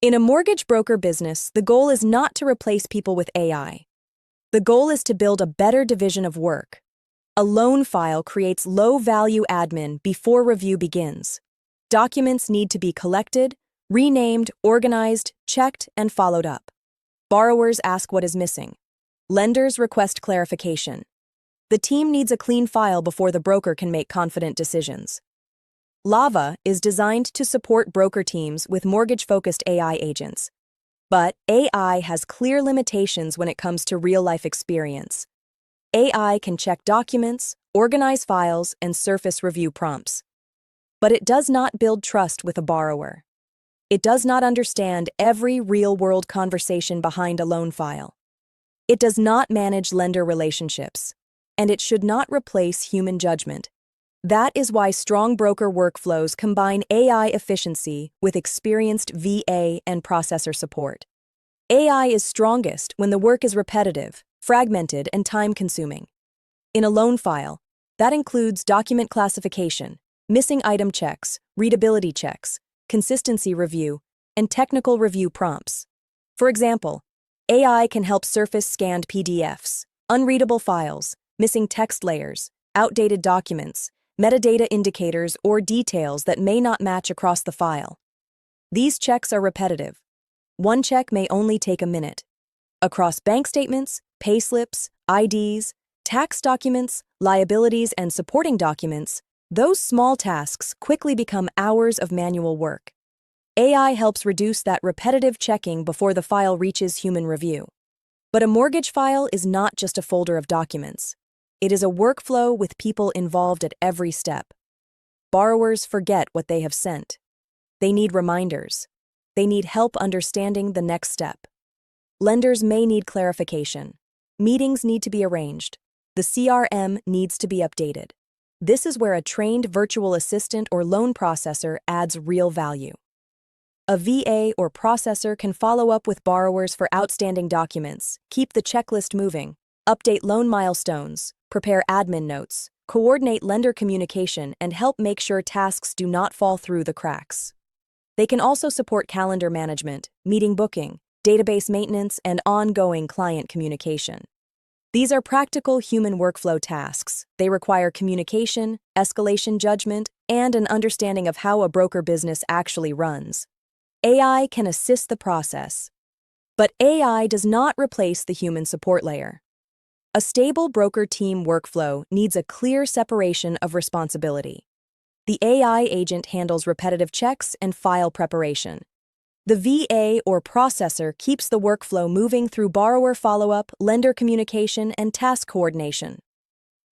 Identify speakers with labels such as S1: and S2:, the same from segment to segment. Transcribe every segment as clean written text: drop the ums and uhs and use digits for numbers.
S1: In a mortgage broker business, the goal is not to replace people with AI. The goal is to build a better division of work. A loan file creates low-value admin before review begins. Documents need to be collected, renamed, organized, checked, and followed up. Borrowers ask what is missing. Lenders request clarification. The team needs a clean file before the broker can make confident decisions. LAAVA is designed to support broker teams with mortgage-focused AI agents. But AI has clear limitations when it comes to real-life experience. AI can check documents, organize files, and surface review prompts. But it does not build trust with a borrower. It does not understand every real-world conversation behind a loan file. It does not manage lender relationships, and it should not replace human judgment. That is why strong broker workflows combine AI efficiency with experienced VA and processor support. AI is strongest when the work is repetitive, fragmented, and time-consuming. In a loan file, that includes document classification, missing item checks, readability checks, consistency review, and technical review prompts. For example, AI can help surface scanned PDFs, unreadable files, missing text layers, outdated documents, metadata indicators, or details that may not match across the file. These checks are repetitive. One check may only take a minute. Across bank statements, payslips, IDs, tax documents, liabilities, and supporting documents, those small tasks quickly become hours of manual work. AI helps reduce that repetitive checking before the file reaches human review. But a mortgage file is not just a folder of documents. It is a workflow with people involved at every step. Borrowers forget what they have sent. They need reminders. They need help understanding the next step. Lenders may need clarification. Meetings need to be arranged. The CRM needs to be updated. This is where a trained virtual assistant or loan processor adds real value. A VA or processor can follow up with borrowers for outstanding documents, keep the checklist moving, update loan milestones, prepare admin notes, coordinate lender communication, and help make sure tasks do not fall through the cracks. They can also support calendar management, meeting booking, database maintenance, and ongoing client communication. These are practical human workflow tasks. They require communication, escalation judgment, and an understanding of how a broker business actually runs. AI can assist the process, but AI does not replace the human support layer. A stable broker team workflow needs a clear separation of responsibility. The AI agent handles repetitive checks and file preparation. The VA or processor keeps the workflow moving through borrower follow-up, lender communication, and task coordination.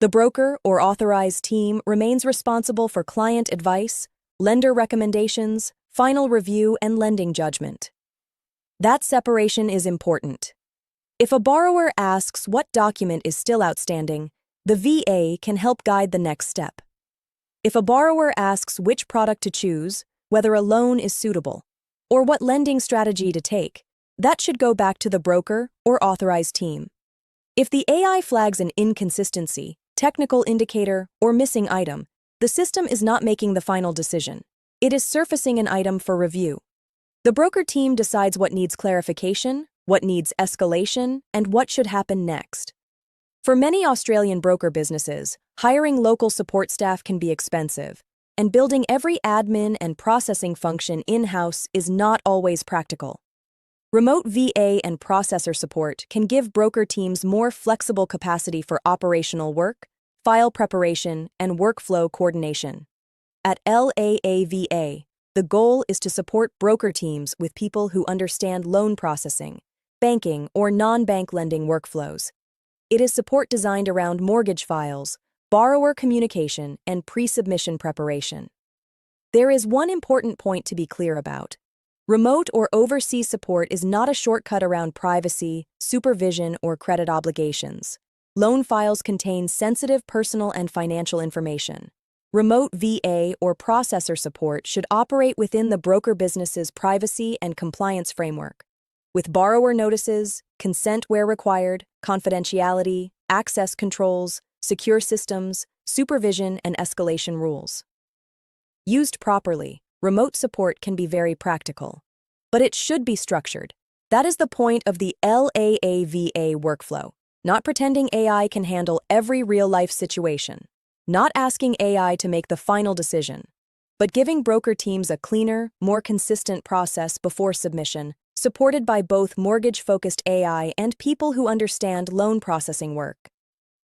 S1: The broker or authorized team remains responsible for client advice, lender recommendations, final review, and lending judgment. That separation is important. If a borrower asks what document is still outstanding, the VA can help guide the next step. If a borrower asks which product to choose, whether a loan is suitable, or what lending strategy to take, that should go back to the broker or authorized team. If the AI flags an inconsistency, technical indicator, or missing item, the system is not making the final decision. It is surfacing an item for review. The broker team decides what needs clarification, what needs escalation, and what should happen next. For many Australian broker businesses, hiring local support staff can be expensive, and building every admin and processing function in-house is not always practical. Remote VA and processor support can give broker teams more flexible capacity for operational work, file preparation, and workflow coordination. At LAAVA, the goal is to support broker teams with people who understand loan processing, banking, or non-bank lending workflows. It is support designed around mortgage files, borrower communication, and pre-submission preparation. There is one important point to be clear about. Remote or overseas support is not a shortcut around privacy, supervision, or credit obligations. Loan files contain sensitive personal and financial information. Remote VA or processor support should operate within the broker business's privacy and compliance framework, with borrower notices, consent where required, confidentiality, access controls, secure systems, supervision, and escalation rules. Used properly, remote support can be very practical. but it should be structured. That is the point of the LAAVA workflow, not pretending AI can handle every real-life situation, not asking AI to make the final decision, but giving broker teams a cleaner, more consistent process before submission, supported by both mortgage-focused AI and people who understand loan processing work.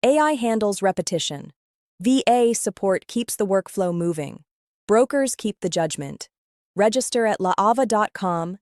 S1: AI handles repetition. VA support keeps the workflow moving. Brokers keep the judgment. Register at laava.com.au.